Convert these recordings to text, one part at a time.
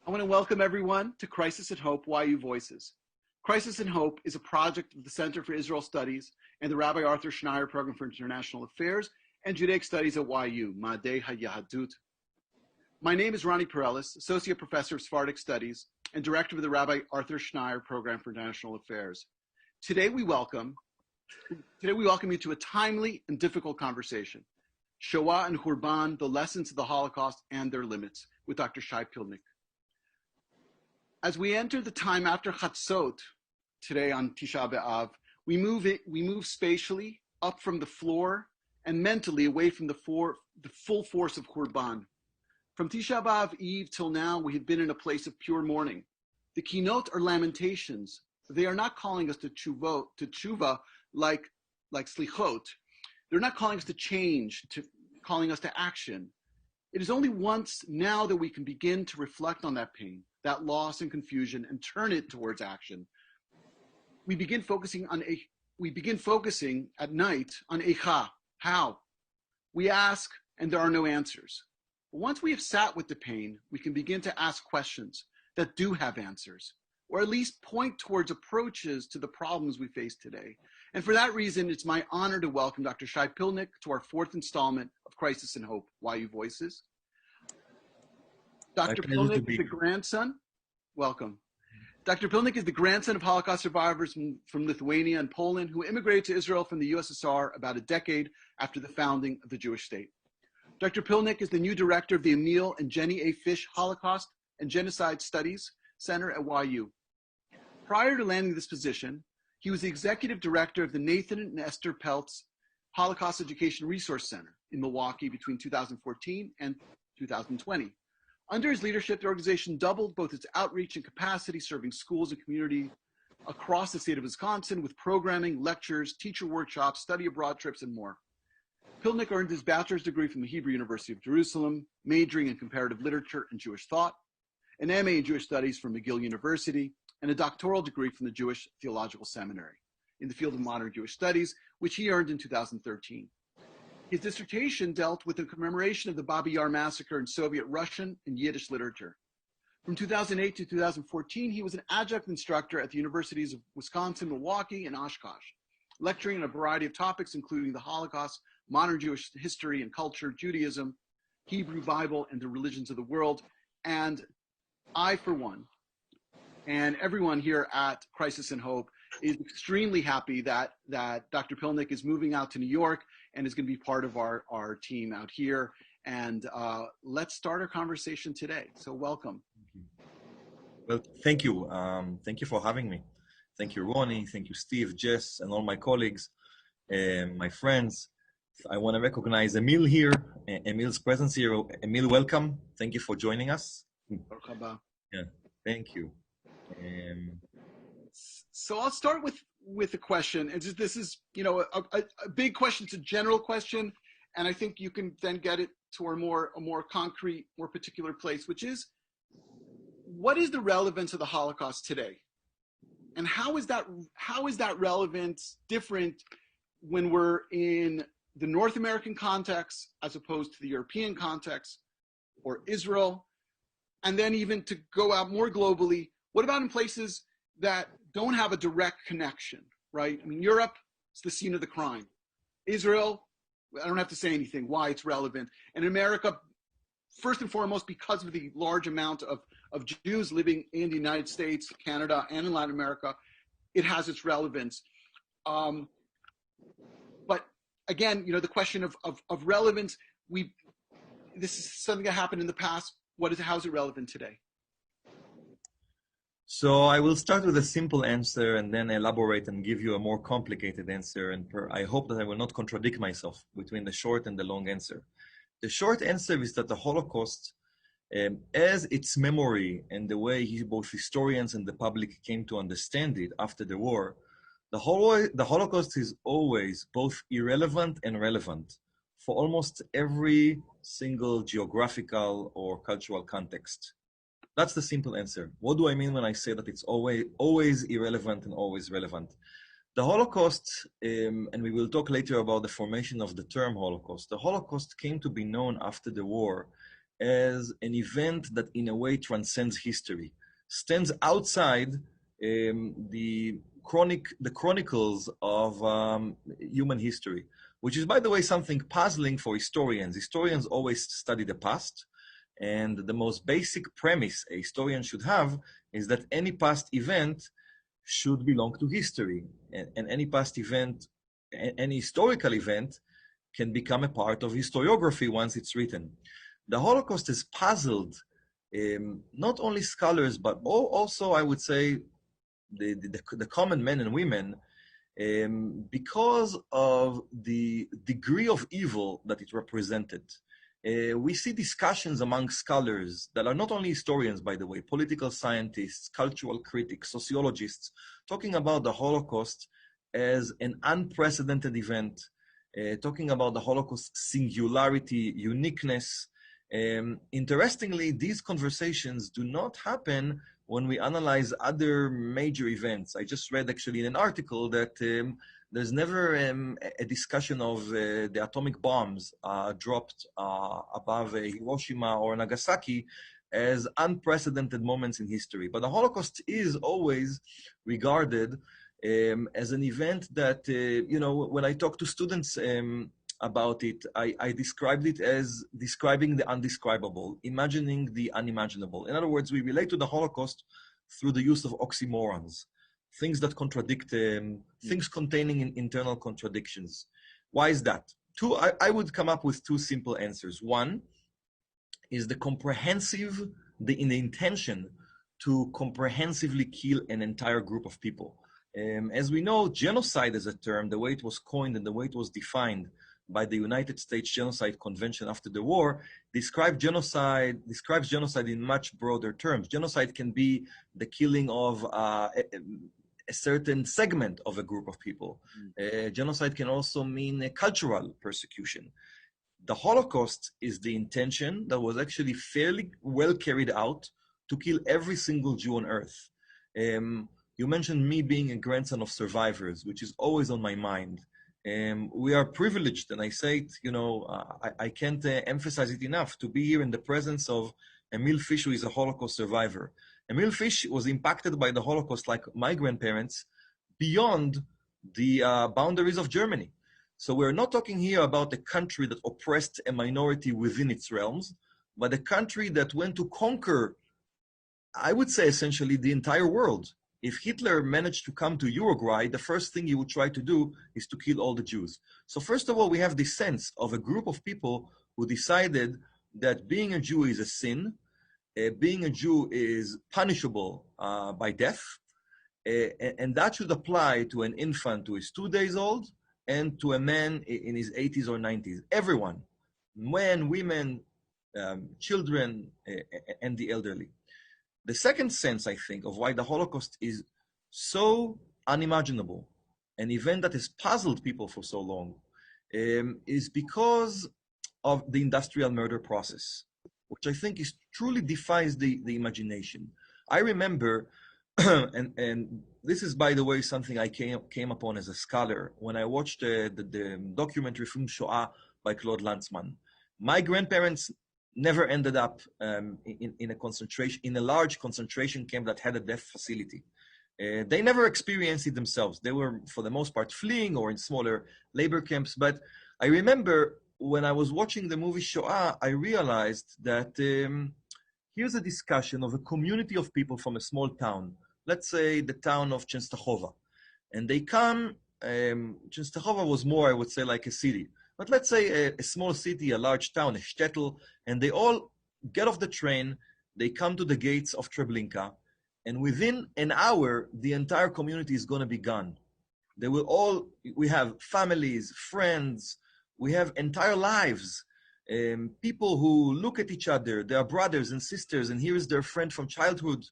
I want to welcome everyone to Crisis and Hope, YU Voices. Crisis and Hope is a project of the Center for Israel Studies and the Rabbi Arthur Schneier Program for International Affairs and Judaic Studies at YU, Madei HaYahadut. My name is Ronnie Perelis, Associate Professor of Sephardic Studies and Director of the Rabbi Arthur Schneier Program for International Affairs. Today we welcome you to a timely and difficult conversation, Shoah and Hurban, the lessons of the Holocaust and their limits, with Dr. Shay Pilnik. As we enter the time after Chatzot, today on Tisha B'Av, we move spatially up from the floor and mentally away from the full force of Hurban. From Tisha B'Av Eve till now, we have been in a place of pure mourning. The keynote are lamentations. They are not calling us to tshuva like slichot. They're not calling us to change, calling us to action. It is only once now that we can begin to reflect on that pain, that loss and confusion, and turn it towards action. We begin focusing at night on Eicha, how. We ask, and there are no answers. But once we have sat with the pain, we can begin to ask questions that do have answers, or at least point towards approaches to the problems we face today. And for that reason, it's my honor to welcome Dr. Shay Pilnik to our fourth installment of Crisis and Hope, YU Voices. Dr. Pilnik is the grandson, welcome. Dr. Pilnik is the grandson of Holocaust survivors from Lithuania and Poland who immigrated to Israel from the USSR about a decade after the founding of the Jewish state. Dr. Pilnik is the new director of the Emil and Jenny A. Fish Holocaust and Genocide Studies Center at YU. Prior to landing this position, he was the executive director of the Nathan and Esther Peltz Holocaust Education Resource Center in Milwaukee between 2014 and 2020. Under his leadership, the organization doubled both its outreach and capacity, serving schools and community across the state of Wisconsin with programming, lectures, teacher workshops, study abroad trips, and more. Pilnik earned his bachelor's degree from the Hebrew University of Jerusalem, majoring in comparative literature and Jewish thought, an MA in Jewish studies from McGill University, and a doctoral degree from the Jewish Theological Seminary in the field of modern Jewish studies, which he earned in 2013. His dissertation dealt with the commemoration of the Babi Yar massacre in Soviet Russian and Yiddish literature. From 2008 to 2014, he was an adjunct instructor at the universities of Wisconsin, Milwaukee, and Oshkosh, lecturing on a variety of topics, including the Holocaust, modern Jewish history and culture, Judaism, Hebrew Bible, and the religions of the world. And I, for one, and everyone here at Crisis and Hope is extremely happy that Dr. Pilnik is moving out to New York and is going to be part of our team out here. And let's start our conversation today. So welcome. Well, thank you. Thank you for having me. Thank you, Ronnie. Thank you, Steve, Jess, and all my colleagues, my friends. I want to recognize Emil here, Emil's presence here. Emil, welcome. Thank you for joining us. Yeah, thank you. So I'll start with a question, and this is, a big question. It's a general question, and I think you can then get it to a more concrete, more particular place, which is, what is the relevance of the Holocaust today, and how is that relevance different when we're in the North American context as opposed to the European context or Israel, and then even to go out more globally? What about in places that don't have a direct connection, right? I mean, Europe is the scene of the crime. Israel, I don't have to say anything why it's relevant. And America, first and foremost, because of the large amount of Jews living in the United States, Canada, and in Latin America, it has its relevance. But again, the question of relevance, this is something that happened in the past. How is it relevant today? So I will start with a simple answer and then elaborate and give you a more complicated answer. And I hope that I will not contradict myself between the short and the long answer. The short answer is that the Holocaust, as its memory and the way both historians and the public came to understand it after the war, the Holocaust is always both irrelevant and relevant for almost every single geographical or cultural context. That's the simple answer. What do I mean when I say that it's always irrelevant and always relevant? The Holocaust, and we will talk later about the formation of the term Holocaust, the Holocaust came to be known after the war as an event that in a way transcends history, stands outside the chronicles of human history, which is, by the way, something puzzling for historians. Historians always study the past, and the most basic premise a historian should have is that any past event should belong to history, and any past event, any historical event, can become a part of historiography once it's written. The Holocaust has puzzled not only scholars, but also, I would say, the common men and women, because of the degree of evil that it represented. We see discussions among scholars that are not only historians, by the way, political scientists, cultural critics, sociologists, talking about the Holocaust as an unprecedented event, talking about the Holocaust singularity, uniqueness. Interestingly, these conversations do not happen when we analyze other major events. I just read actually in an article that there's never a discussion of the atomic bombs dropped above Hiroshima or Nagasaki as unprecedented moments in history. But the Holocaust is always regarded as an event that, when I talk to students about it, I described it as describing the undescribable, imagining the unimaginable. In other words, we relate to the Holocaust through the use of oxymorons, things that contradict, things containing internal contradictions. Why is that? I would come up with two simple answers. One is the intention to comprehensively kill an entire group of people. As we know, genocide as a term, the way it was coined and the way it was defined by the United States Genocide Convention after the war, describes genocide in much broader terms. Genocide can be the killing of a certain segment of a group of people. Genocide can also mean a cultural persecution. The Holocaust is the intention that was actually fairly well carried out to kill every single Jew on earth. You mentioned me being a grandson of survivors, which is always on my mind. We are privileged, and I say it, I can't emphasize it enough, to be here in the presence of Emil Fish, who is a Holocaust survivor. Emil Fish was impacted by the Holocaust, like my grandparents, beyond the boundaries of Germany. So we're not talking here about a country that oppressed a minority within its realms, but a country that went to conquer, I would say, essentially the entire world. If Hitler managed to come to Uruguay, the first thing he would try to do is to kill all the Jews. So first of all, we have this sense of a group of people who decided that being a Jew is a sin, being a Jew is punishable by death, and that should apply to an infant who is 2 days old and to a man in his 80s or 90s. Everyone, men, women, children, and the elderly. The second sense, I think, of why the Holocaust is so unimaginable, an event that has puzzled people for so long, is because of the industrial murder process, which I think truly defies the imagination. I remember, and this is, by the way, something I came upon as a scholar when I watched the documentary film Shoah by Claude Lanzmann. My grandparents never ended up in a large concentration camp that had a death facility. They never experienced it themselves. They were, for the most part, fleeing or in smaller labor camps. But I remember when I was watching the movie Shoah, I realized that here's a discussion of a community of people from a small town, let's say the town of Częstochowa. And they come, Częstochowa was more, I would say, like a city. But let's say a small city, a large town, a shtetl, and they all get off the train, they come to the gates of Treblinka, and within an hour, the entire community is going to be gone. We have families, friends, we have entire lives, people who look at each other, they are brothers and sisters, and here is their friend from childhood.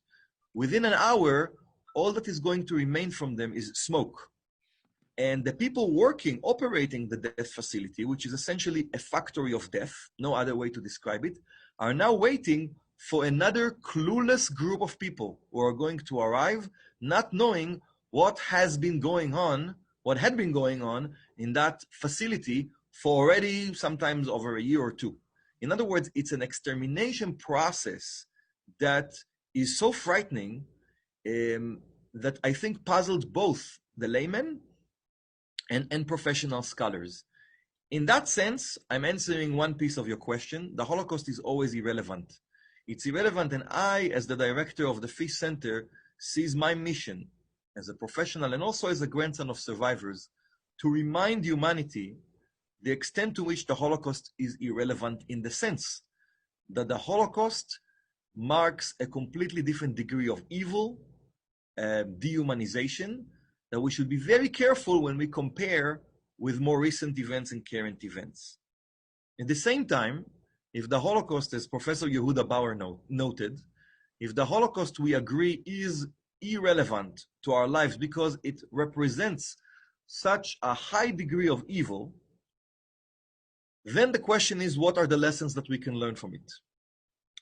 Within an hour, all that is going to remain from them is smoke. And the people operating the death facility, which is essentially a factory of death, no other way to describe it, are now waiting for another clueless group of people who are going to arrive, not knowing what had been going on in that facility for already sometimes over a year or two. In other words, it's an extermination process that is so frightening that I think puzzled both the laymen and professional scholars. In that sense, I'm answering one piece of your question. The Holocaust is always irrelevant. It's irrelevant, and I, as the director of the Fish Center, sees my mission as a professional and also as a grandson of survivors to remind humanity the extent to which the Holocaust is irrelevant, in the sense that the Holocaust marks a completely different degree of evil, dehumanization, that we should be very careful when we compare with more recent events and current events. At the same time, if the Holocaust, as Professor Yehuda Bauer noted, if the Holocaust, we agree, is irrelevant to our lives because it represents such a high degree of evil, then the question is, what are the lessons that we can learn from it?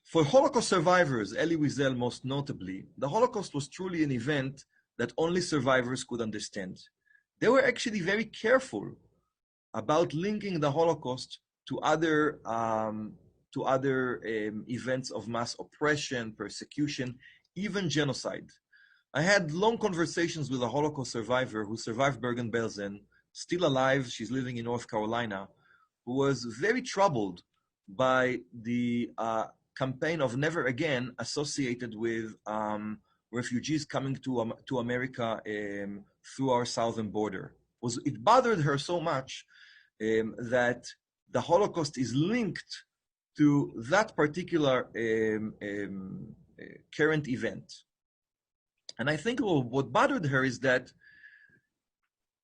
For Holocaust survivors, Elie Wiesel most notably, the Holocaust was truly an event that only survivors could understand. They were actually very careful about linking the Holocaust to other events of mass oppression, persecution, even genocide. I had long conversations with a Holocaust survivor who survived Bergen-Belsen, still alive, she's living in North Carolina, who was very troubled by the campaign of Never Again associated with refugees coming to America through our southern border. It bothered her so much that the Holocaust is linked to that particular current event. And I think what bothered her is that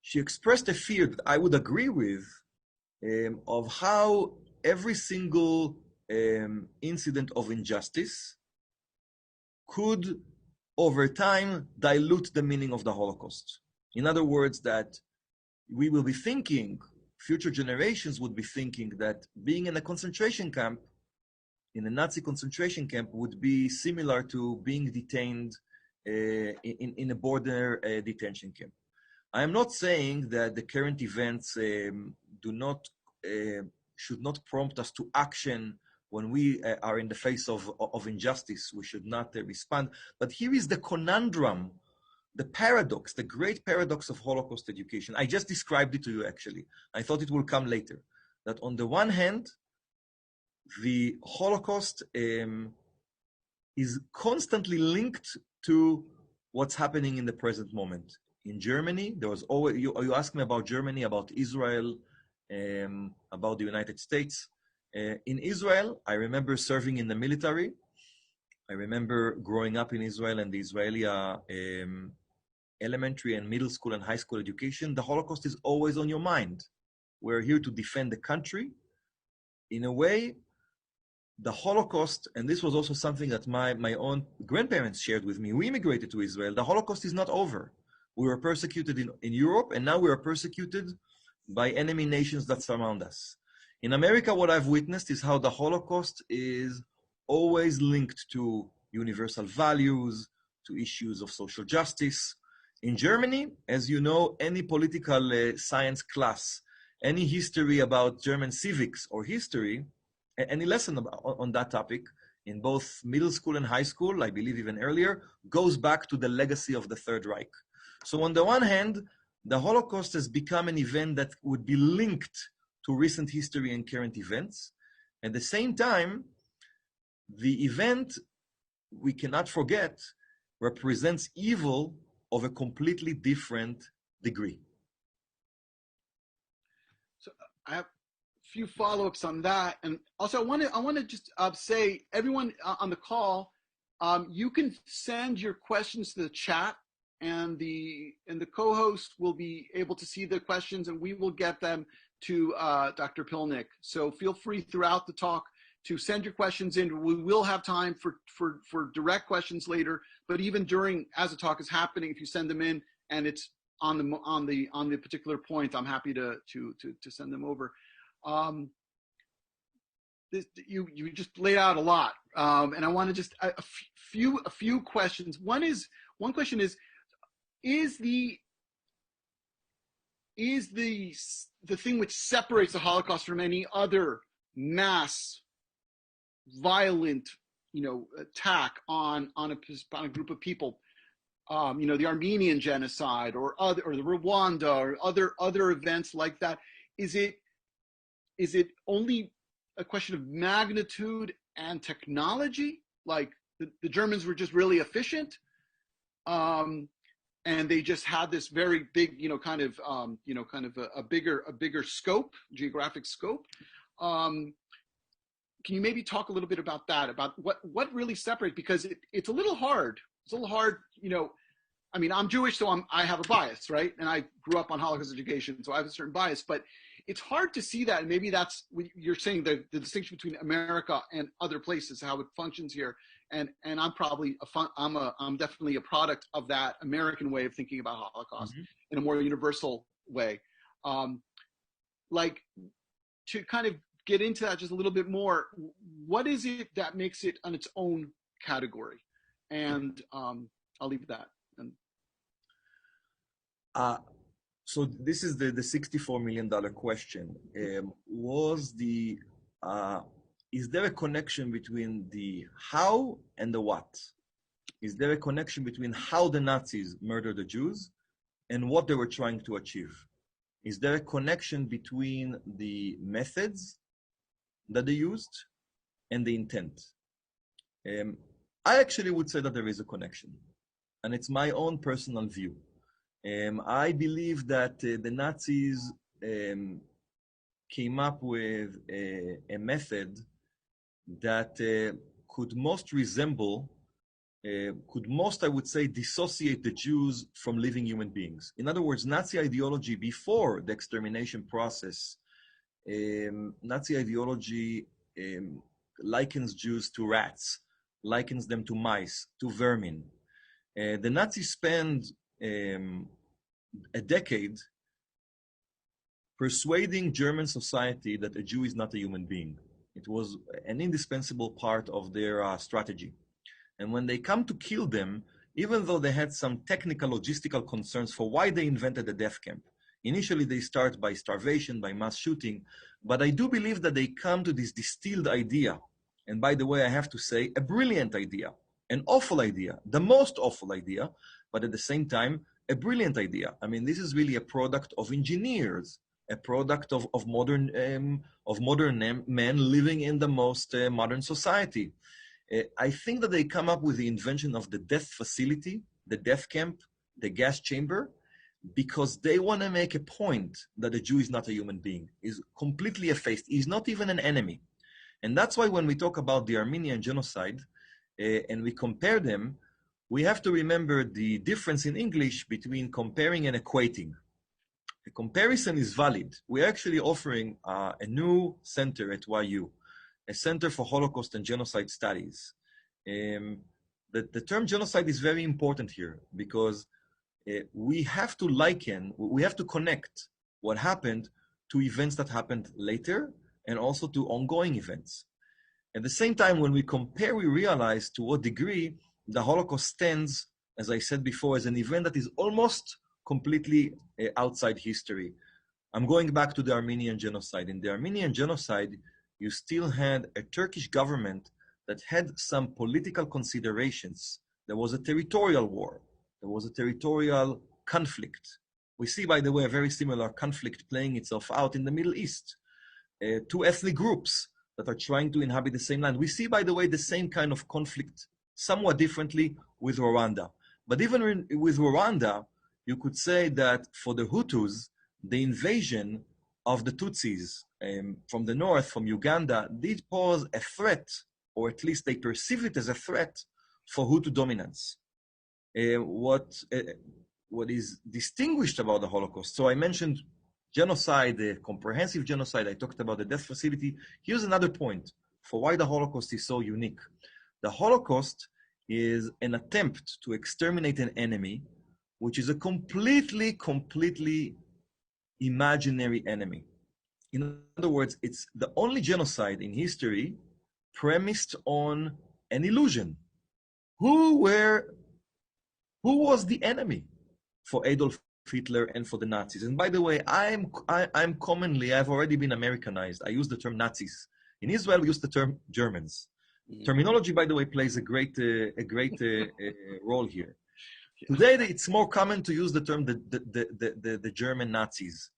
she expressed a fear that I would agree with, of how every single incident of injustice could, over time, dilute the meaning of the Holocaust. In other words, that we will be thinking, future generations would be thinking that being in a concentration camp, in a Nazi concentration camp, would be similar to being detained in a border detention camp. I am not saying that the current events should not prompt us to action when we are in the face of injustice. We should not respond. But here is the conundrum, the paradox, the great paradox of Holocaust education. I just described it to you, actually. I thought it will come later. That on the one hand, the Holocaust is constantly linked to what's happening in the present moment. In Germany, there was always, you asked me about Germany, about Israel, about the United States. In Israel, I remember serving in the military. I remember growing up in Israel and the Israeli elementary and middle school and high school education. The Holocaust is always on your mind. We're here to defend the country. In a way, the Holocaust, and this was also something that my own grandparents shared with me, we immigrated to Israel. The Holocaust is not over. We were persecuted in Europe, and now we are persecuted by enemy nations that surround us. In America, what I've witnessed is how the Holocaust is always linked to universal values, to issues of social justice. In Germany, as you know, any political science class, any history about German civics or history, any lesson on that topic in both middle school and high school, I believe even earlier, goes back to the legacy of the Third Reich. So on the one hand, the Holocaust has become an event that would be linked to recent history and current events. At the same time, the event, we cannot forget, represents evil of a completely different degree. So I have a few follow-ups on that. And also I want to just say, everyone on the call, you can send your questions to the chat, and the co-host will be able to see the questions, and we will get them to Dr. Pilnik. So feel free throughout the talk to send your questions in. We will have time for direct questions later, but even as the talk is happening, if you send them in and it's on the particular point, I'm happy to send them over. You just laid out a lot, and I want to just a few questions. One question is the thing which separates the Holocaust from any other mass violent, attack on a group of people, the Armenian Genocide or the Rwanda or other events like that, is it only a question of magnitude and technology? Like the Germans were just really efficient, and they just had this very big, kind of a bigger scope, geographic scope. Can you maybe talk a little bit about that, about what really separates? Because it's a little hard. It's a little hard, I mean, I'm Jewish, so I have a bias, right? And I grew up on Holocaust education, so I have a certain bias. But it's hard to see that, and maybe that's what you're saying, the distinction between America and other places, how it functions here. And I'm probably I'm definitely a product of that American way of thinking about Holocaust in a more universal way. Like, to kind of get into that just a little bit more, what is it that makes it on its own category? And I'll leave it at that. So this is the $64 million question. Is there a connection between the how and the what? Is there a connection between how the Nazis murdered the Jews and what they were trying to achieve? Is there a connection between the methods that they used and the intent? I actually would say that there is a connection, and it's my own personal view. I believe that the Nazis came up with a method that could most, I would say, dissociate the Jews from living human beings. In other words, Nazi ideology before the extermination process, Nazi ideology likens Jews to rats, likens them to mice, to vermin. The Nazis spent a decade persuading German society that a Jew is not a human being. It was an indispensable part of their strategy. And when they come to kill them, even though they had some technical logistical concerns for why they invented the death camp, initially they start by starvation, by mass shooting, but I do believe that they come to this distilled idea. And by the way, I have to say, a brilliant idea, an awful idea, the most awful idea, but at the same time, a brilliant idea. I mean, this is really a product of engineers, a product of modern men living in the most modern society. I think that they come up with the invention of the death facility, the death camp, the gas chamber, because they want to make a point that a Jew is not a human being, is completely effaced. He's not even an enemy. And that's why when we talk about the Armenian Genocide and we compare them, we have to remember the difference in English between comparing and equating. The comparison is valid. We're actually offering a new center at YU, a Center for Holocaust and Genocide Studies. The term genocide is very important here because we have to connect what happened to events that happened later and also to ongoing events. At the same time, when we compare, we realize to what degree the Holocaust stands, as I said before, as an event that is almost completely outside history. I'm going back to the Armenian Genocide. In the Armenian Genocide, you still had a Turkish government that had some political considerations. There was a territorial war. There was a territorial conflict. We see, by the way, a very similar conflict playing itself out in the Middle East. Two ethnic groups that are trying to inhabit the same land. We see, by the way, the same kind of conflict somewhat differently with Rwanda. But even with Rwanda, you could say that for the Hutus, the invasion of the Tutsis from the north, from Uganda, did pose a threat, or at least they perceive it as a threat for Hutu dominance. What is distinguished about the Holocaust, so I mentioned genocide, the comprehensive genocide, I talked about the death facility. Here's another point for why the Holocaust is so unique. The Holocaust is an attempt to exterminate an enemy, which is a completely imaginary enemy. In other words, it's the only genocide in history premised on an illusion. Who was the enemy for Adolf Hitler and for the Nazis? And by the way, I've already been Americanized. I use the term Nazis. In Israel, we use the term Germans. Terminology, by the way, plays a great role here. Today, it's more common to use the term the German Nazis.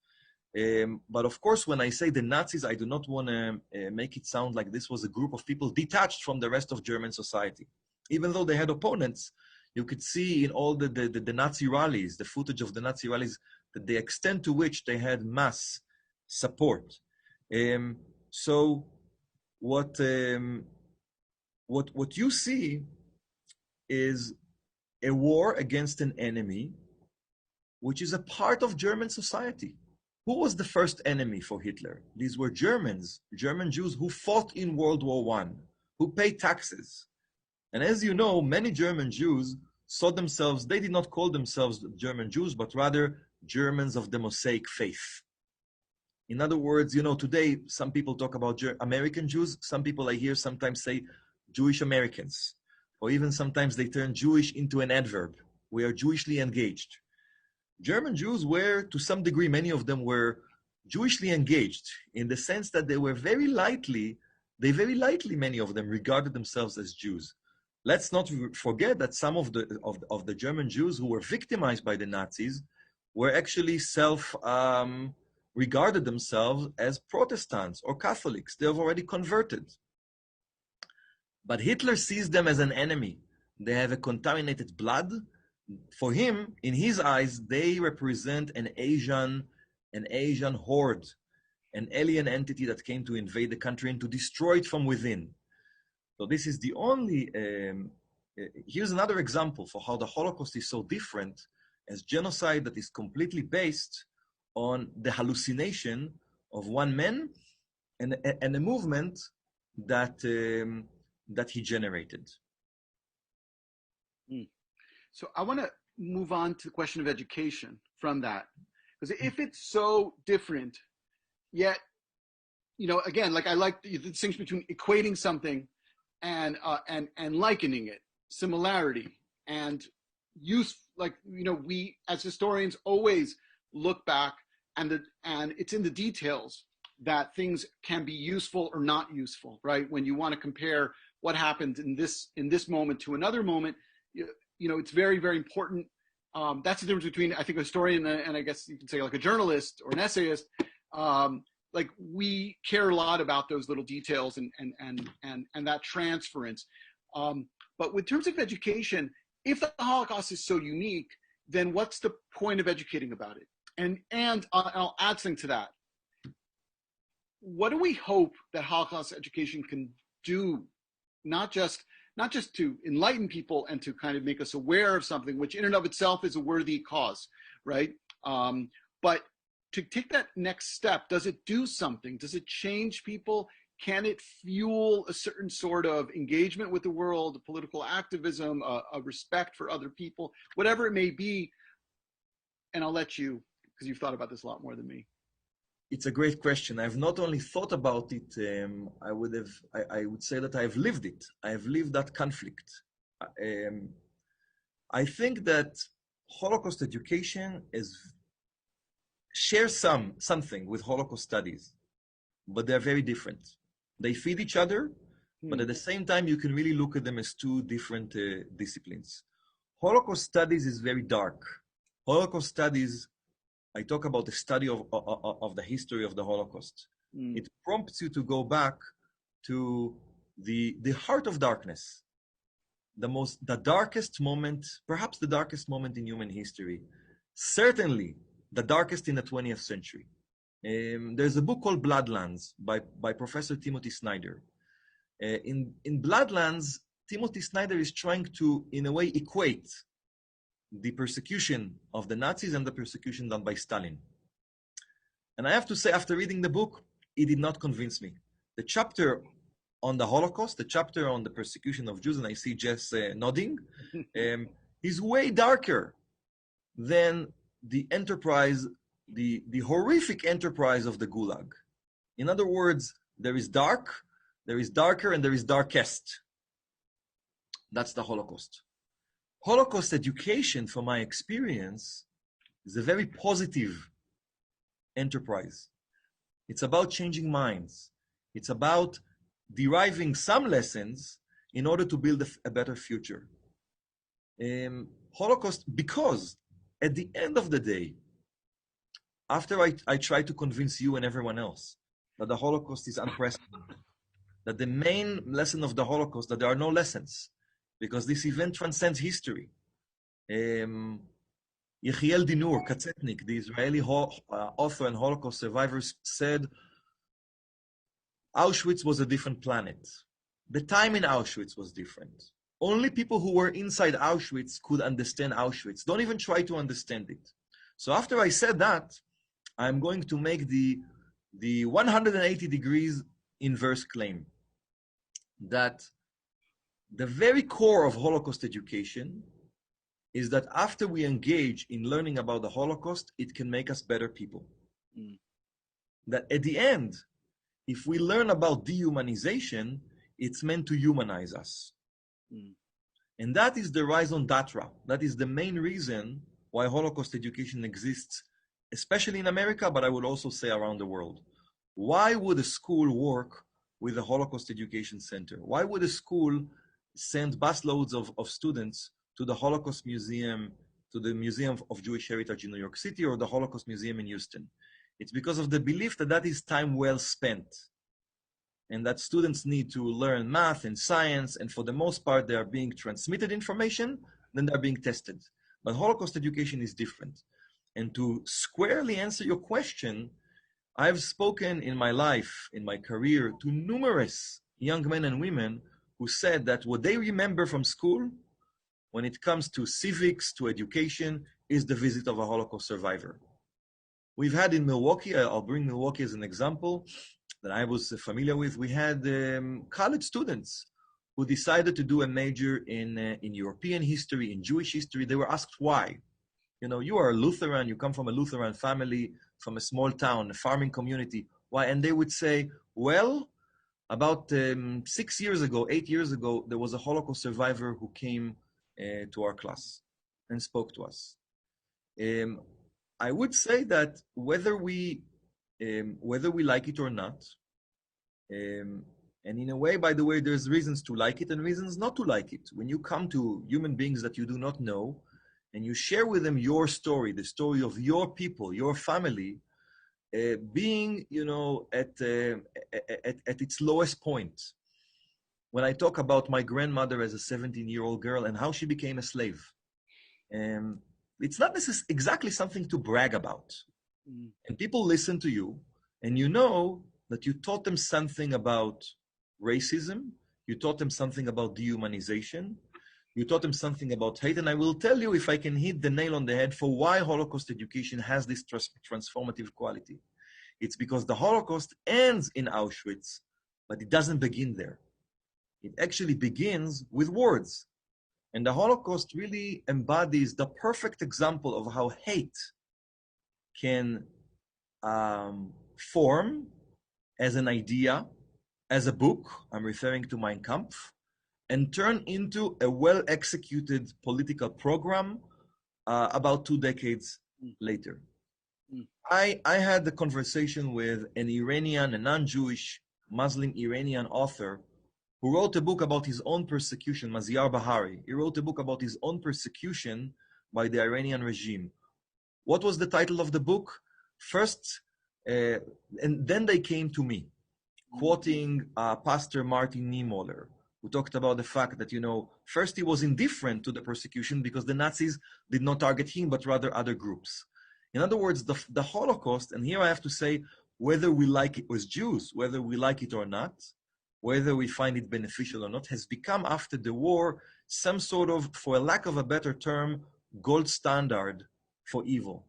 But of course, when I say the Nazis, I do not want to make it sound like this was a group of people detached from the rest of German society. Even though they had opponents, you could see in all the Nazi rallies, the footage of the Nazi rallies, the extent to which they had mass support. So what you see is a war against an enemy, which is a part of German society. Who was the first enemy for Hitler? These were Germans, German Jews who fought in World War I, who paid taxes. And as you know, many German Jews saw themselves, they did not call themselves German Jews, but rather Germans of the Mosaic faith. In other words, you know, today some people talk about American Jews. Some people I hear sometimes say Jewish Americans, or even sometimes they turn Jewish into an adverb. We are Jewishly engaged. German Jews were, to some degree, many of them were Jewishly engaged in the sense that they very lightly, many of them regarded themselves as Jews. Let's not forget that some of the German Jews who were victimized by the Nazis were actually regarded themselves as Protestants or Catholics. They have already converted. But Hitler sees them as an enemy. They have a contaminated blood. For him, in his eyes, they represent an Asian horde, an alien entity that came to invade the country and to destroy it from within. So this is the only, here's another example for how the Holocaust is so different as genocide that is completely based on the hallucination of one man and a movement that he generated. So I want to move on to the question of education from that, because if it's so different, yet, you know, again, like I like the distinction between equating something and likening it, similarity and use. Like, you know, we as historians always look back, and it's in the details that things can be useful or not useful, right? When you want to compare what happened in this moment to another moment, you know, it's very, very important. That's the difference between, I think, a historian and I guess you can say like a journalist or an essayist. Like we care a lot about those little details and that transference. But in terms of education, if the Holocaust is so unique, then what's the point of educating about it? And I'll add something to that. What do we hope that Holocaust education can do? Not just to enlighten people and to kind of make us aware of something, which in and of itself is a worthy cause, right? But to take that next step, does it do something? Does it change people? Can it fuel a certain sort of engagement with the world, political activism, a respect for other people, whatever it may be? And I'll let you, because you've thought about this a lot more than me. It's a great question. I've not only thought about it, I would say that I've lived it. I've lived that conflict. I think that Holocaust education shares something with Holocaust studies, but they're very different. They feed each other, but at the same time, you can really look at them as two different disciplines. Holocaust studies is very dark. Holocaust studies, I talk about the study of the history of the Holocaust. It prompts you to go back to the heart of darkness, the darkest moment, perhaps the darkest moment in human history, certainly the darkest in the 20th century. There's a book called Bloodlands by Professor Timothy Snyder. In Bloodlands, Timothy Snyder is trying to, in a way, equate the persecution of the Nazis and the persecution done by Stalin. And I have to say, after reading the book, it did not convince me. The chapter on the Holocaust, the chapter on the persecution of Jews, and I see Jess nodding, is way darker than the enterprise, the horrific enterprise of the Gulag. In other words, there is dark, there is darker, and there is darkest. That's the Holocaust. Holocaust education, from my experience, is a very positive enterprise. It's about changing minds. It's about deriving some lessons in order to build a better future. Holocaust, because at the end of the day, after I try to convince you and everyone else that the Holocaust is unprecedented, that the main lesson of the Holocaust, that there are no lessons, because this event transcends history. Yechiel Dinur, Katzetnik, the Israeli author and Holocaust survivor, said Auschwitz was a different planet. The time in Auschwitz was different. Only people who were inside Auschwitz could understand Auschwitz. Don't even try to understand it. So after I said that, I'm going to make the 180 degrees inverse claim that the very core of Holocaust education is that after we engage in learning about the Holocaust, it can make us better people. That at the end, if we learn about dehumanization, it's meant to humanize us. And that is the raison d'etre. That is the main reason why Holocaust education exists, especially in America, but I would also say around the world. Why would a school work with a Holocaust Education Center? Why would a school send busloads of students to the Holocaust Museum, to the Museum of Jewish Heritage in New York City, or the Holocaust Museum in Houston? It's because of the belief that that is time well spent, and that students need to learn math and science, and for the most part, they are being transmitted information, then they're being tested. But Holocaust education is different. And to squarely answer your question, I've spoken in my life, in my career, to numerous young men and women who said that what they remember from school, when it comes to civics, to education, is the visit of a Holocaust survivor. We've had in Milwaukee, I'll bring Milwaukee as an example that I was familiar with. We had college students who decided to do a major in European history, in Jewish history. They were asked why. You know, you are a Lutheran, you come from a Lutheran family, from a small town, a farming community. Why? And they would say, well, about 6 years ago, 8 years ago, there was a Holocaust survivor who came to our class and spoke to us. I would say that whether we like it or not, and in a way, by the way, there's reasons to like it and reasons not to like it. When you come to human beings that you do not know, and you share with them your story, the story of your people, your family, being, you know, at its lowest point. When I talk about my grandmother as a 17-year-old girl and how she became a slave, it's not exactly something to brag about. And people listen to you, and you know that you taught them something about racism, you taught them something about dehumanization, you taught them something about hate, and I will tell you, if I can hit the nail on the head, for why Holocaust education has this transformative quality. It's because the Holocaust ends in Auschwitz, but it doesn't begin there. It actually begins with words. And the Holocaust really embodies the perfect example of how hate can form as an idea, as a book, I'm referring to Mein Kampf, and turn into a well-executed political program about 2 decades later. I had a conversation with an Iranian, a non-Jewish Muslim Iranian author who wrote a book about his own persecution, Maziar Bahari. He wrote a book about his own persecution by the Iranian regime. What was the title of the book? First, and then they came to me, quoting Pastor Martin Niemöller, who talked about the fact that, you know, first he was indifferent to the persecution because the Nazis did not target him, but rather other groups. In other words, the Holocaust, and here I have to say, whether we like it as Jews, whether we like it or not, whether we find it beneficial or not, has become after the war some sort of, for a lack of a better term, gold standard for evil.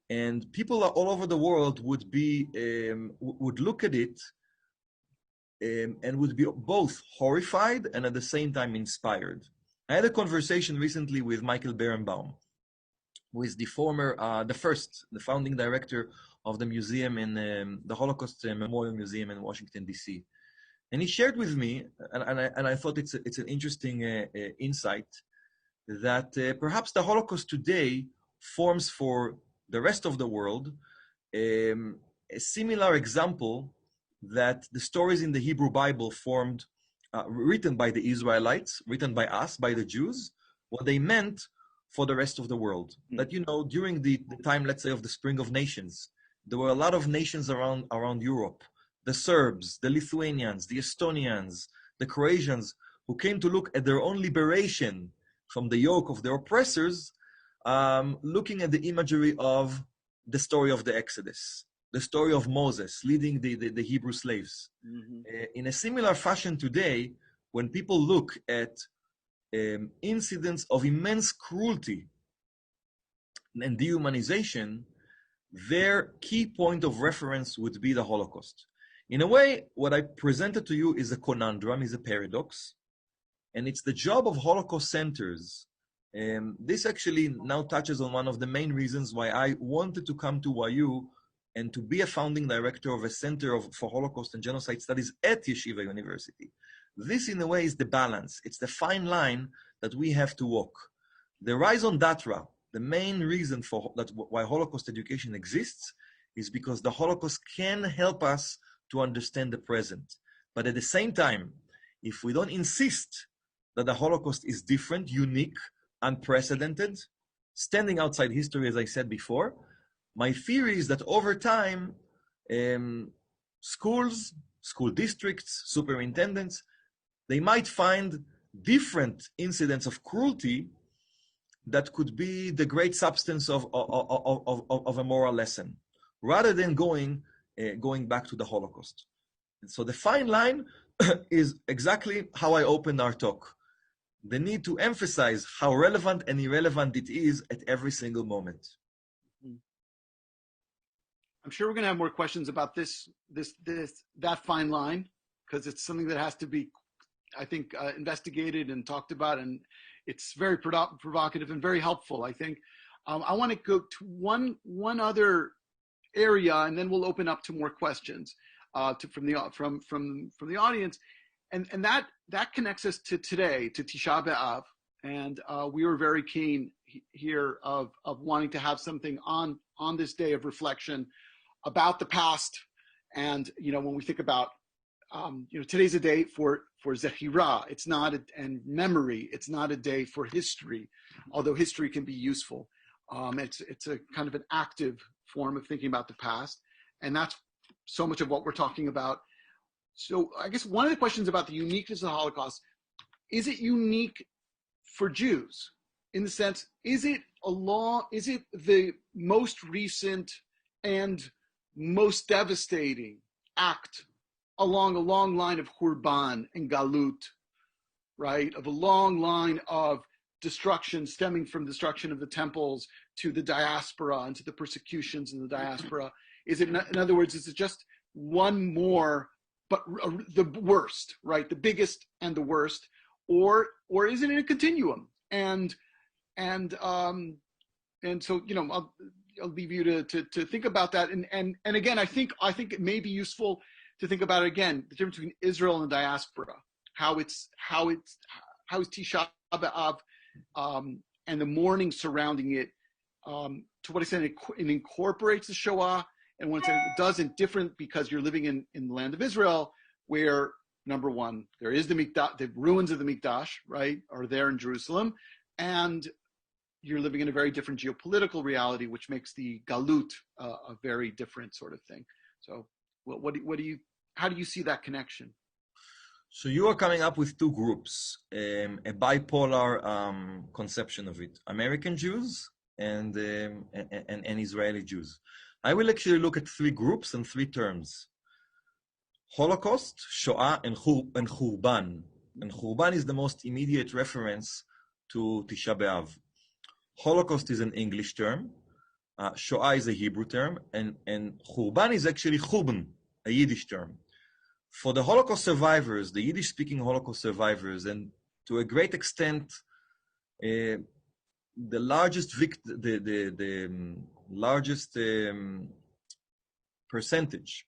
And people all over the world would look at it and would be both horrified and at the same time inspired. I had a conversation recently with Michael Berenbaum, who is the founding director of the museum in the Holocaust Memorial Museum in Washington, D.C. And he shared with me, and I thought it's an interesting insight, that perhaps the Holocaust today forms for the rest of the world a similar example that the stories in the Hebrew Bible formed written by the Israelites, written by us, by the Jews, what they meant for the rest of the world. That, during the time, let's say, of the Spring of Nations, there were a lot of nations around Europe, the Serbs, the Lithuanians, the Estonians, the Croatians, who came to look at their own liberation from the yoke of their oppressors, looking at the imagery of the story of the Exodus, the story of Moses leading the Hebrew slaves. Mm-hmm. In a similar fashion today, when people look at incidents of immense cruelty and dehumanization, their key point of reference would be the Holocaust. In a way, what I presented to you is a conundrum, is a paradox, and it's the job of Holocaust centers. This actually now touches on one of the main reasons why I wanted to come to YU and to be a founding director of a center for Holocaust and Genocide Studies at Yeshiva University. This, in a way, is the balance. It's the fine line that we have to walk. The raison d'être, the main reason for why Holocaust education exists, is because the Holocaust can help us to understand the present. But at the same time, if we don't insist that the Holocaust is different, unique, unprecedented, standing outside history, as I said before, my theory is that over time, schools, school districts, superintendents, they might find different incidents of cruelty that could be the great substance of a moral lesson, rather than going back to the Holocaust. And so the fine line is exactly how I opened our talk. The need to emphasize how relevant and irrelevant it is at every single moment. I'm sure we're going to have more questions about that fine line, because it's something that has to be, I think, investigated and talked about, and it's very provocative and very helpful, I think. I want to go to one other area, and then we'll open up to more questions from the audience, and that connects us to today, to Tisha B'Av, and we were very keen here of wanting to have something on this day of reflection about the past. And when we think about today's a day for Zechira, it's not and memory. It's not a day for history, although history can be useful. It's a kind of an active form of thinking about the past, and that's so much of what we're talking about. So I guess one of the questions about the uniqueness of the Holocaust, is it unique for Jews? In the sense, is it the most recent and most devastating act along a long line of Hurban and Galut, right? Of a long line of destruction stemming from destruction of the temples to the diaspora and to the persecutions in the diaspora? Is it, in other words, is it just one more, but the worst, right? The biggest and the worst, or is it in a continuum? And so, I'll leave you to think about that. And again, I think it may be useful to think about it again, the difference between Israel and the diaspora, how is Tisha B'Av and the mourning surrounding it, to what extent it incorporates the Shoah, and what extent it doesn't, different because you're living in the land of Israel, where number one, there is the ruins of the Mikdash, right, are there in Jerusalem, and you're living in a very different geopolitical reality, which makes the Galut a very different sort of thing. So, how do you see that connection? So you are coming up with two groups, a bipolar conception of it: American Jews and Israeli Jews. I will actually look at three groups and three terms: Holocaust, Shoah, and Hurban. And Hurban is the most immediate reference to Tisha B'Av. Holocaust is an English term, Shoah is a Hebrew term, and Hurban is actually Hurban, a Yiddish term. For the Holocaust survivors, the Yiddish-speaking Holocaust survivors, and to a great extent, the largest percentage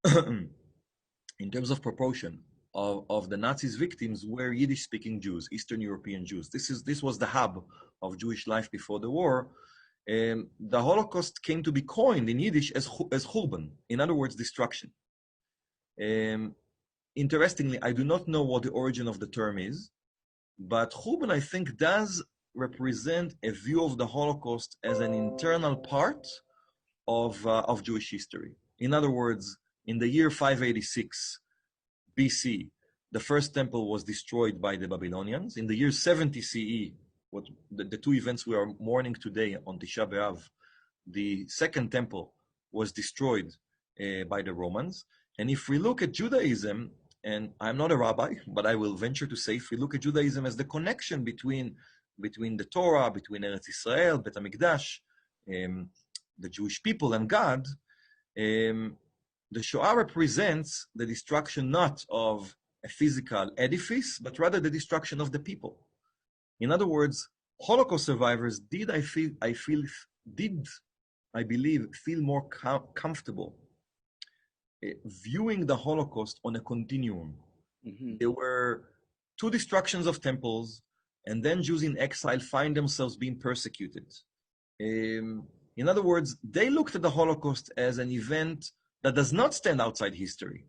in terms of proportion of the Nazis' victims were Yiddish-speaking Jews, Eastern European Jews. This was the hub of Jewish life before the war. The Holocaust came to be coined in Yiddish as Hurban, in other words, destruction. In interestingly, I do not know what the origin of the term is, but Hurban, I think, does represent a view of the Holocaust as an internal part of Jewish history. In other words, in the year 586 BC, the first temple was destroyed by the Babylonians. In the year 70 CE, the two events we are mourning today on Tisha B'Av, the second temple was destroyed by the Romans. And if we look at Judaism, and I'm not a rabbi, but I will venture to say, if we look at Judaism as the connection between the Torah, between Eretz Israel, Bet HaMikdash, the Jewish people and God, the Shoah represents the destruction not of a physical edifice, but rather the destruction of the people. In other words, Holocaust survivors did, I believe, feel more comfortable viewing the Holocaust on a continuum. Mm-hmm. There were two destructions of temples, and then Jews in exile find themselves being persecuted. In other words, they looked at the Holocaust as an event that does not stand outside history,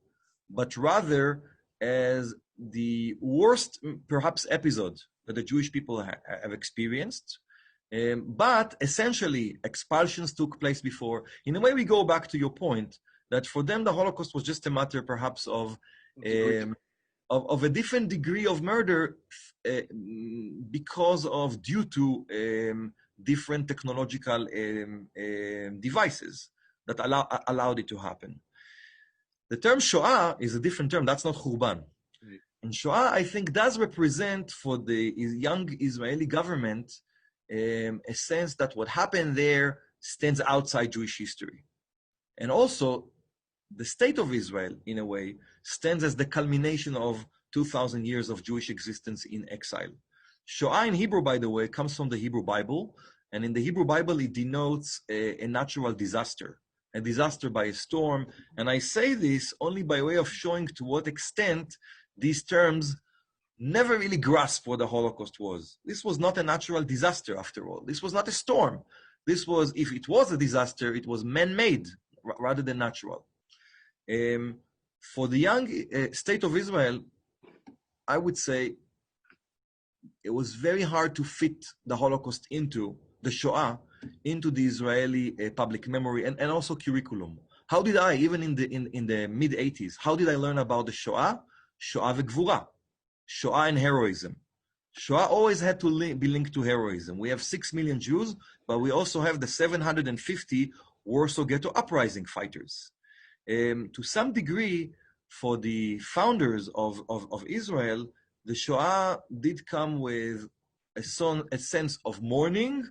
but rather as the worst, perhaps, episode that the Jewish people have experienced. But essentially, expulsions took place before. In a way, we go back to your point that for them, the Holocaust was just a matter, perhaps, of a different degree of murder due to different technological devices that allowed it to happen. The term Shoah is a different term. That's not Hurban. Right. And Shoah, I think, does represent for the young Israeli government a sense that what happened there stands outside Jewish history. And also, the state of Israel, in a way, stands as the culmination of 2,000 years of Jewish existence in exile. Shoah in Hebrew, by the way, comes from the Hebrew Bible. And in the Hebrew Bible, it denotes a natural disaster, a disaster by a storm. And I say this only by way of showing to what extent these terms never really grasp what the Holocaust was. This was not a natural disaster, after all. This was not a storm. This was, if it was a disaster, it was man-made rather than natural. For the young state of Israel, I would say it was very hard to fit the Holocaust into the Shoah, into the Israeli public memory and also curriculum. How did I, even in the mid-80s, how did I learn about the Shoah? Shoah v'gvura, Shoah and heroism. Shoah always had to be linked to heroism. We have 6 million Jews, but we also have the 750 Warsaw Ghetto Uprising fighters. To some degree, for the founders of Israel, the Shoah did come with a sense of mourning,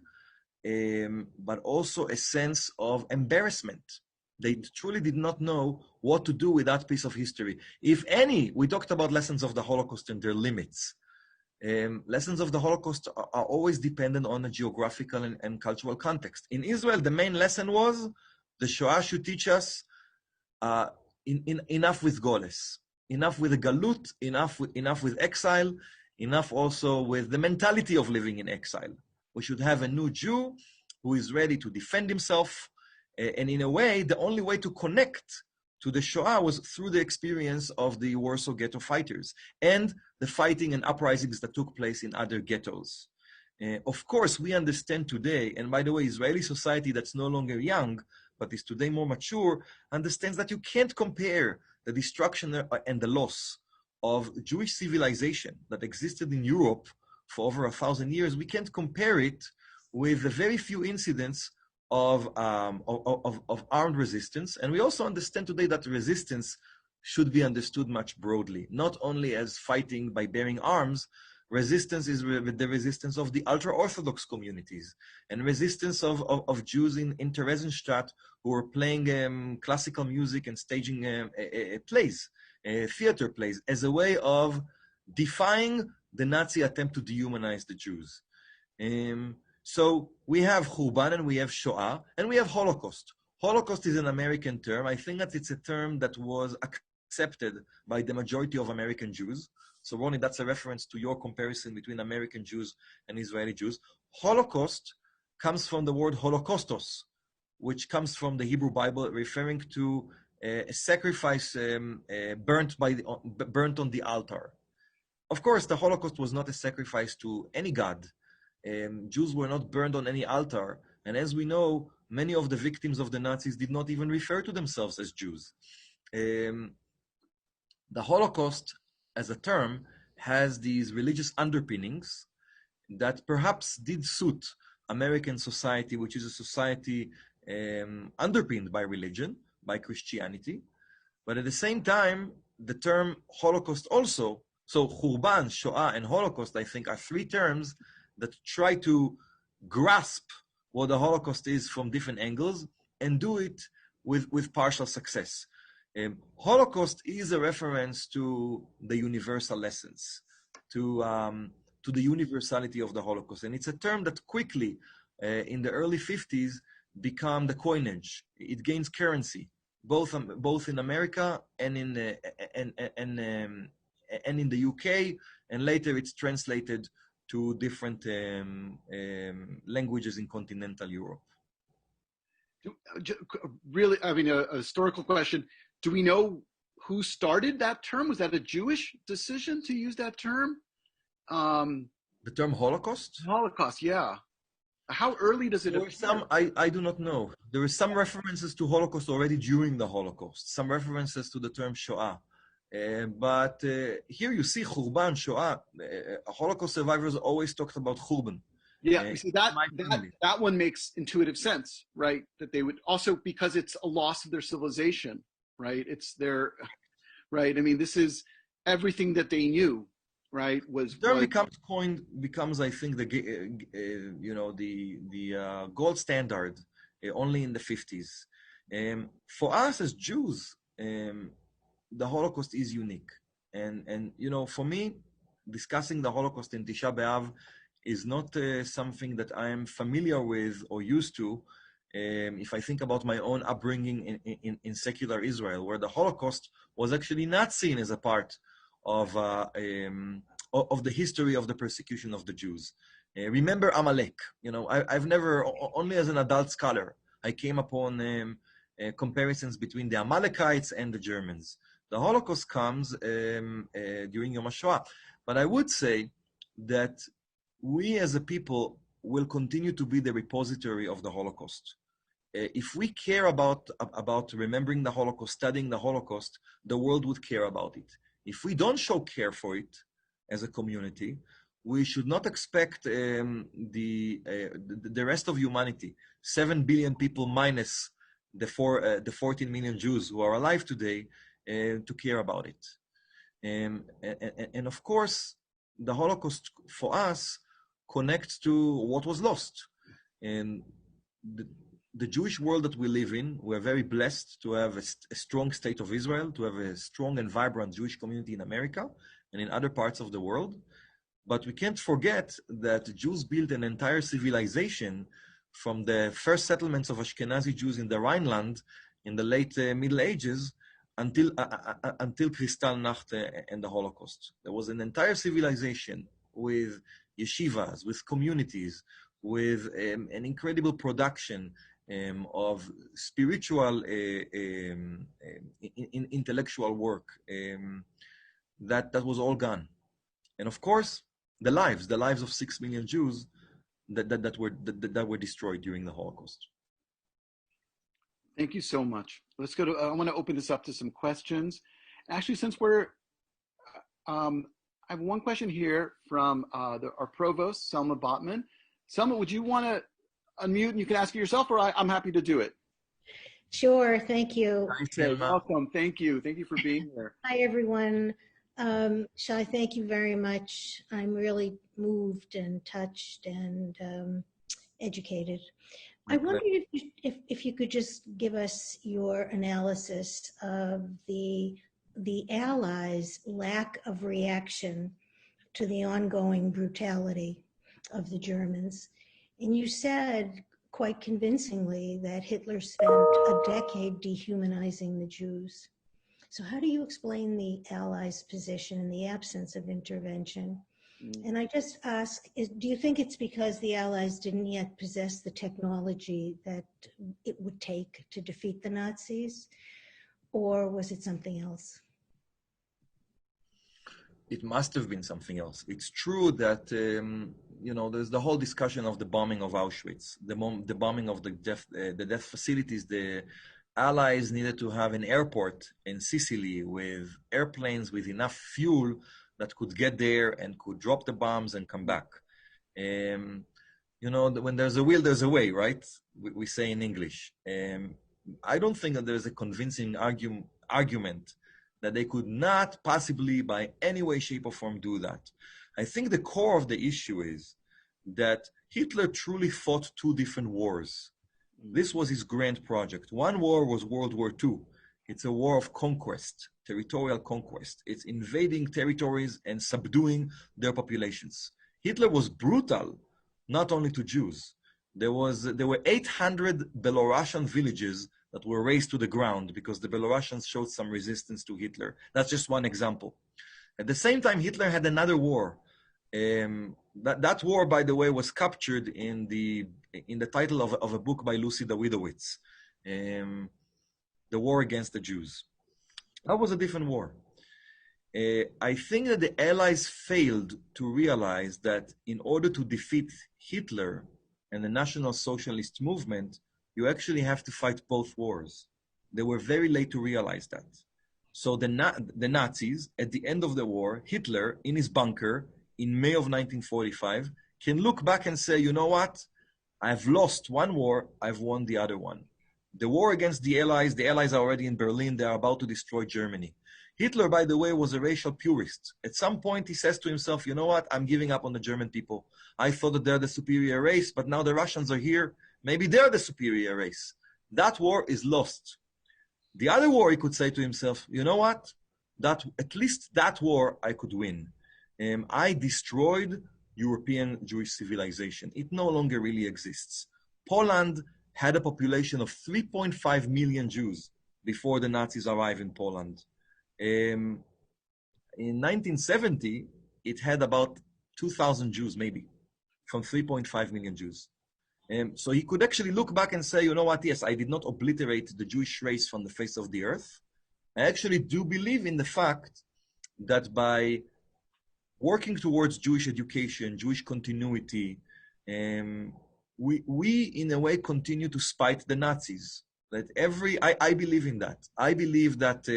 but also a sense of embarrassment. They truly did not know what to do with that piece of history. If any, we talked about lessons of the Holocaust and their limits. Lessons of the Holocaust are always dependent on a geographical and cultural context. In Israel, the main lesson was the Shoah should teach us enough with Goles, enough with the Galut, enough with exile, enough also with the mentality of living in exile. We should have a new Jew who is ready to defend himself. And in a way, the only way to connect to the Shoah was through the experience of the Warsaw Ghetto fighters and the fighting and uprisings that took place in other ghettos. Of course, we understand today, and by the way, Israeli society that's no longer young, but is today more mature, understands that you can't compare the destruction and the loss of Jewish civilization that existed in Europe for over 1,000 years. We can't compare it with the very few incidents of armed resistance. And we also understand today that resistance should be understood much broadly, not only as fighting by bearing arms. Resistance is the resistance of the ultra-Orthodox communities and resistance of Jews in Theresienstadt who were playing classical music and staging plays, theater plays, as a way of defying the Nazi attempt to dehumanize the Jews. So we have Hurban and we have Shoah and we have Holocaust. Holocaust is an American term. I think that it's a term that was accepted by the majority of American Jews. So Ronnie, that's a reference to your comparison between American Jews and Israeli Jews. Holocaust comes from the word holocaustos, which comes from the Hebrew Bible, referring to a sacrifice burnt on the altar. Of course, the Holocaust was not a sacrifice to any god. Jews were not burned on any altar. And as we know, many of the victims of the Nazis did not even refer to themselves as Jews. The Holocaust, as a term, has these religious underpinnings that perhaps did suit American society, which is a society underpinned by religion, by Christianity. But at the same time, the term Holocaust also, so Hurban, Shoah, and Holocaust, I think, are three terms that try to grasp what the Holocaust is from different angles and do it with partial success. Holocaust is a reference to the universal lessons, to the universality of the Holocaust. And it's a term that quickly, in the early 50s, became the coinage. It gains currency, both in America and in the UK, and later it's translated to different languages in continental Europe. Really, I mean, a historical question. Do we know who started that term? Was that a Jewish decision to use that term? The term Holocaust? Holocaust, yeah. How early does it appear? I do not know. There are some references to Holocaust already during the Holocaust, some references to the term Shoah. But here you see Hurban, Shoah. Holocaust survivors always talked about Hurban. Yeah, you see that one makes intuitive sense, right? That they would also, because it's a loss of their civilization, right? It's their, right? I mean, this is everything that they knew, right? The term becomes I think the gold standard only in the 50s. For us as Jews, the Holocaust is unique, and for me, discussing the Holocaust in Tisha B'Av is not something that I am familiar with or used to. If I think about my own upbringing in secular Israel, where the Holocaust was actually not seen as a part of the history of the persecution of the Jews. Remember Amalek. I've never, only as an adult scholar, I came upon comparisons between the Amalekites and the Germans. The Holocaust comes during Yom HaShoah. But I would say that we as a people will continue to be the repository of the Holocaust. If we care about remembering the Holocaust, studying the Holocaust, the world would care about it. If we don't show care for it as a community, we should not expect the rest of humanity, 7 billion people minus the 14 million Jews who are alive today, to care about it. And of course, the Holocaust for us connects to what was lost. And the Jewish world that we live in, we're very blessed to have a strong state of Israel, to have a strong and vibrant Jewish community in America and in other parts of the world. But we can't forget that Jews built an entire civilization from the first settlements of Ashkenazi Jews in the Rhineland in the late Middle Ages until Kristallnacht and the Holocaust. There was an entire civilization with yeshivas, with communities, with an incredible production of spiritual, intellectual work that was all gone. And of course, the lives of 6 million Jews that were destroyed during the Holocaust. Thank you so much. Let's go to, I want to open this up to some questions. Actually, since I have one question here from our provost, Selma Botman. Selma, would you want to unmute and you can ask it yourself, or I'm happy to do it? Sure, thank you. Okay, welcome, thank you. Thank you for being here. Hi, everyone. Shai, thank you very much. I'm really moved and touched and educated. I wondered if you could just give us your analysis of the Allies' lack of reaction to the ongoing brutality of the Germans. And you said quite convincingly that Hitler spent a decade dehumanizing the Jews. So how do you explain the Allies' position in the absence of intervention? And I just ask, do you think it's because the Allies didn't yet possess the technology that it would take to defeat the Nazis? or was it something else? It must have been something else. It's true that, there's the whole discussion of the bombing of Auschwitz, the bombing of the death facilities. The Allies needed to have an airport in Sicily with airplanes with enough fuel that could get there and could drop the bombs and come back. When there's a will, there's a way, right? We say in English. I don't think that there's a convincing argument that they could not possibly by any way, shape, or form do that. I think the core of the issue is that Hitler truly fought two different wars. This was his grand project. One war was World War II. It's a war of conquest, territorial conquest. It's invading territories and subduing their populations. Hitler was brutal, not only to Jews. There were 800 Belarusian villages that were razed to the ground because the Belarusians showed some resistance to Hitler. That's just one example. At the same time, Hitler had another war. That war, by the way, was captured in the title of a book by Lucy Dawidowitz, The War Against the Jews. That was a different war. I think that the Allies failed to realize that in order to defeat Hitler and the National Socialist movement, you actually have to fight both wars. They were very late to realize that. So the Nazis, at the end of the war, Hitler, in his bunker, in May of 1945, can look back and say, you know what? I've lost one war, I've won the other one. The war against the Allies are already in Berlin, they are about to destroy Germany. Hitler, by the way, was a racial purist. At some point, he says to himself, you know what? I'm giving up on the German people. I thought that they're the superior race, but now the Russians are here. Maybe they're the superior race. That war is lost. The other war, he could say to himself, you know what? At least that war I could win. I destroyed European Jewish civilization. It no longer really exists. Poland had a population of 3.5 million Jews before the Nazis arrived in Poland. In 1970, it had about 2,000 Jews, maybe, from 3.5 million Jews. So he could actually look back and say, you know what, yes, I did not obliterate the Jewish race from the face of the earth. I actually do believe in the fact that by working towards Jewish education, Jewish continuity, we in a way continue to spite the Nazis. That I believe in that. I believe that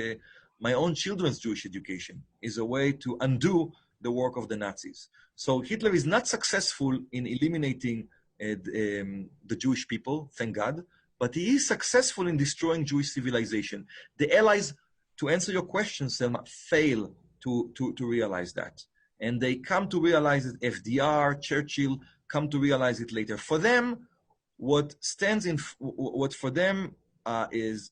my own children's Jewish education is a way to undo the work of the Nazis. So Hitler is not successful in eliminating the Jewish people, thank God, but he is successful in destroying Jewish civilization. The Allies, to answer your question, Selma, fail to realize that. And they come to realize it, FDR, Churchill, come to realize it later. For them, what for them is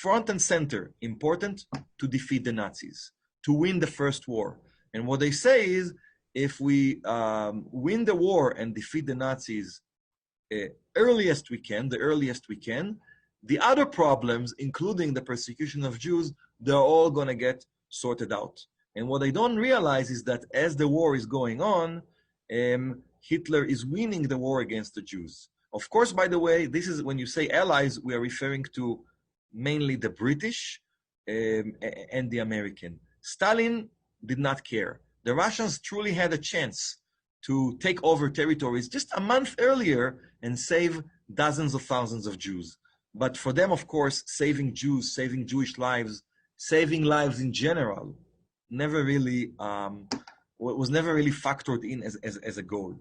front and center important to defeat the Nazis, to win the first war. And what they say is, if we win the war and defeat the Nazis the earliest we can, the other problems, including the persecution of Jews, they're all going to get sorted out. And what they don't realize is that as the war is going on, Hitler is winning the war against the Jews. Of course, by the way, this is when you say Allies, we are referring to mainly the British and the American. Stalin did not care. The Russians truly had a chance to take over territories just a month earlier and save dozens of thousands of Jews. But for them, of course, saving Jews, saving Jewish lives, saving lives in general, was never really factored in as a goal.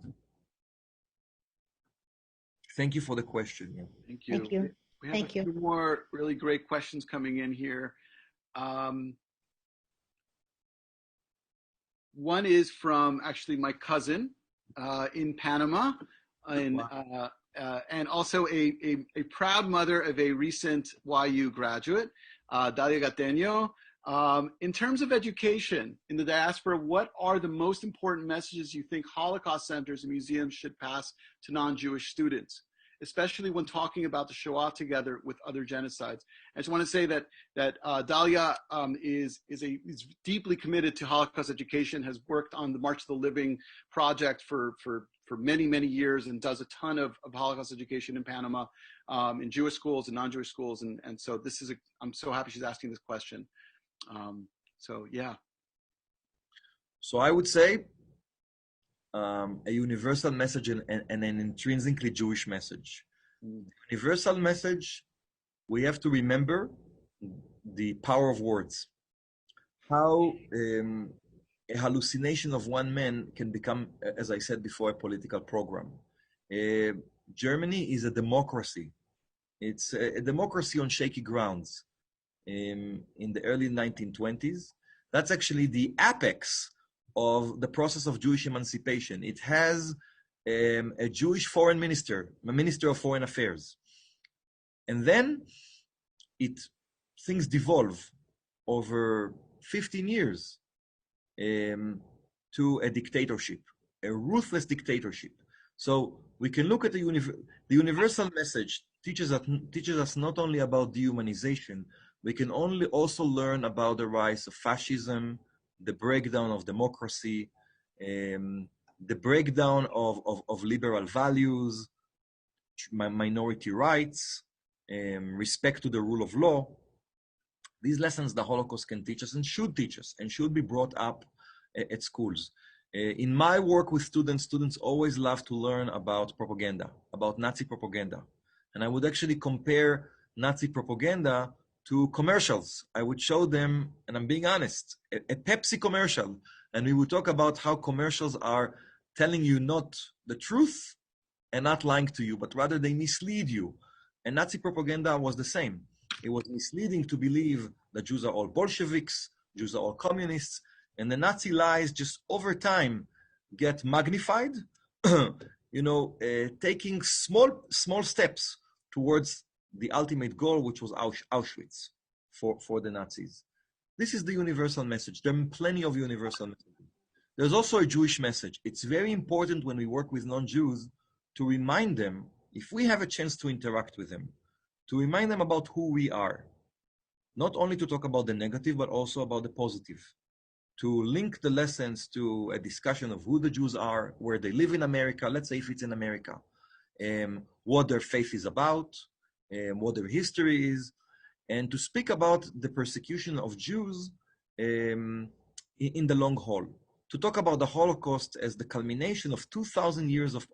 Thank you for the question. Yeah. Thank you. Thank you. We have Thank a few more really great questions coming in here. One is from actually my cousin in Panama, and also a proud mother of a recent YU graduate, Dalia Gateno. In terms of education in the diaspora, what are the most important messages you think Holocaust centers and museums should pass to non-Jewish students, especially when talking about the Shoah together with other genocides? I just want to say that Dalia is deeply committed to Holocaust education, has worked on the March of the Living project for many, many years and does a ton of Holocaust education in Panama, in Jewish schools and non-Jewish schools. And so I'm so happy she's asking this question. So yeah. So I would say a universal message and an intrinsically Jewish message. Universal message, we have to remember the power of words. How a hallucination of one man can become, as I said before, a political program. Germany is a democracy. It's a democracy on shaky grounds. In the early 1920s, that's actually the apex of the process of Jewish emancipation. It has a Jewish foreign minister, a minister of foreign affairs. And then things devolve over 15 years to a dictatorship, a ruthless dictatorship. So we can look at the universal message teaches us not only about dehumanization, we can also learn about the rise of fascism, the breakdown of democracy, the breakdown of liberal values, minority rights, respect to the rule of law. These lessons the Holocaust can teach us and should teach us and should be brought up at schools. In my work with students always love to learn about propaganda, about Nazi propaganda. And I would actually compare Nazi propaganda to commercials. I would show them, and I'm being honest, a Pepsi commercial. And we would talk about how commercials are telling you not the truth and not lying to you, but rather they mislead you. And Nazi propaganda was the same. It was misleading to believe that Jews are all Bolsheviks, Jews are all communists, and the Nazi lies just over time get magnified, taking small steps towards the ultimate goal, which was Auschwitz for the Nazis. This is the universal message. There are plenty of universal messages. There's also a Jewish message. It's very important when we work with non-Jews to remind them, if we have a chance to interact with them, to remind them about who we are. Not only to talk about the negative, but also about the positive. To link the lessons to a discussion of who the Jews are, where they live in America, let's say if it's in America, what their faith is about, what their history is, and to speak about the persecution of Jews in the long haul. To talk about the Holocaust as the culmination of 2,000 years of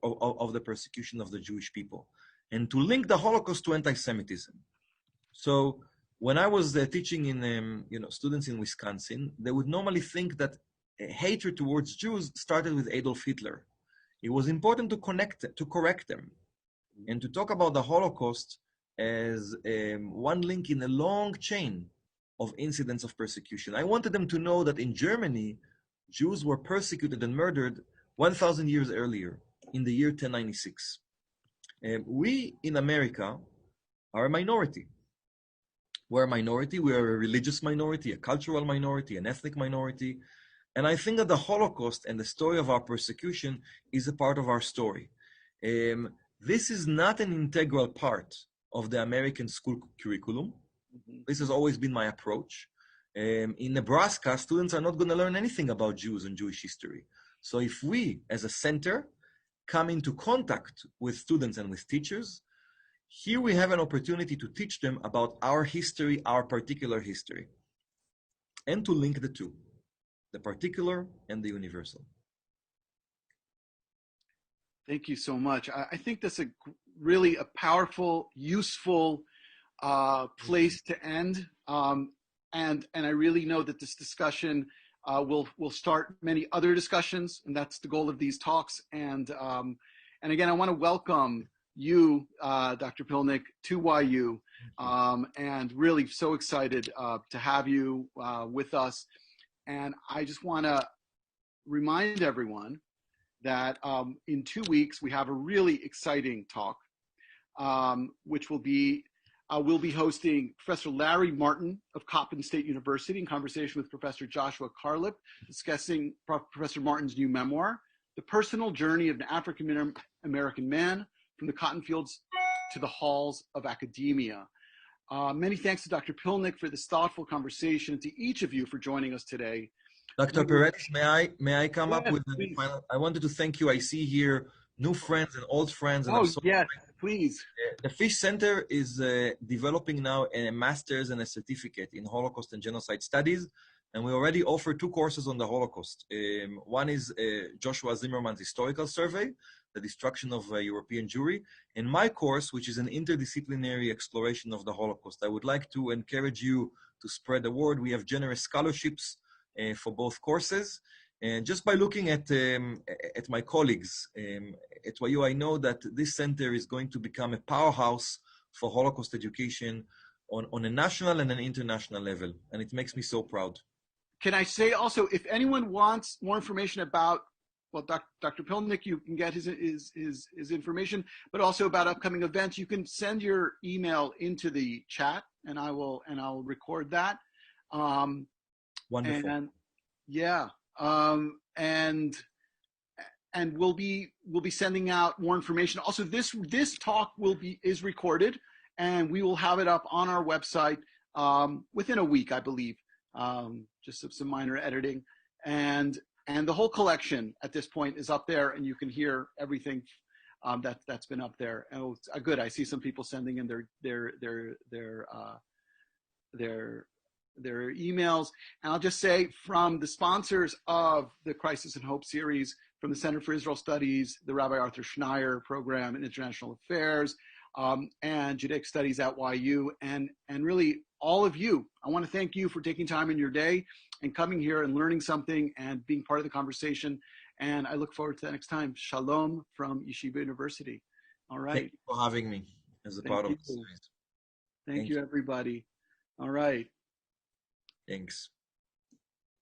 the persecution of the Jewish people, and to link the Holocaust to anti-Semitism. So when I was teaching in students in Wisconsin, they would normally think that hatred towards Jews started with Adolf Hitler. It was important to correct them, and to talk about the Holocaust as one link in a long chain of incidents of persecution. I wanted them to know that in Germany, Jews were persecuted and murdered 1,000 years earlier, in the year 1096. We in America are a minority. We're a minority, we are a religious minority, a cultural minority, an ethnic minority. And I think that the Holocaust and the story of our persecution is a part of our story. This is not an integral part of the American school curriculum. This has always been my approach. In Nebraska, students are not going to learn anything about Jews and Jewish history. So if we, as a center, come into contact with students and with teachers, here we have an opportunity to teach them about our history, our particular history, and to link the two, the particular and the universal. Thank you so much. I think that's really a powerful, useful place to end. And I really know that this discussion will start many other discussions, and that's the goal of these talks. And again, I want to welcome you, Dr. Pilnik, to YU, and really so excited to have you with us. And I just want to remind everyone that in 2 weeks, we have a really exciting talk, which will be we'll be hosting Professor Larry Martin of Coppin State University in conversation with Professor Joshua Carlip, discussing Professor Martin's new memoir, The Personal Journey of an African American Man from the Cotton Fields to the Halls of Academia. Many thanks to Dr. Pilnik for this thoughtful conversation, and to each of you for joining us today. Dr. Peretz, may I come up with the final? I wanted to thank you. I see here new friends and old friends. And I'm Oh, so yes, please. The Fish Center is developing now a master's and a certificate in Holocaust and Genocide Studies. And we already offer 2 courses on the Holocaust. One is Joshua Zimmerman's Historical Survey, The Destruction of European Jewry. And my course, which is an interdisciplinary exploration of the Holocaust. I would like to encourage you to spread the word. We have generous scholarships for both courses. And just by looking at my colleagues at YU, I know that this center is going to become a powerhouse for Holocaust education on a national and an international level. And it makes me so proud. Can I say also, if anyone wants more information about, well, Dr. Pilnik, you can get his information, but also about upcoming events, you can send your email into the chat, and I'll record that. Wonderful. And yeah, and we'll be sending out more information. Also, this talk is recorded, and we will have it up on our website within a week, I believe. Just some minor editing, and the whole collection at this point is up there, and you can hear everything that's been up there. And it's good. I see some people sending in their emails. And I'll just say, from the sponsors of the Crisis and Hope series, from the Center for Israel Studies, the Rabbi Arthur Schneier Program in International Affairs, and Judaic Studies at YU, and really all of you. I want to thank you for taking time in your day and coming here and learning something and being part of the conversation. And I look forward to the next time. Shalom from Yeshiva University. All right. Thank you for having me as a part of the series. Thank you, everybody. All right. Thanks.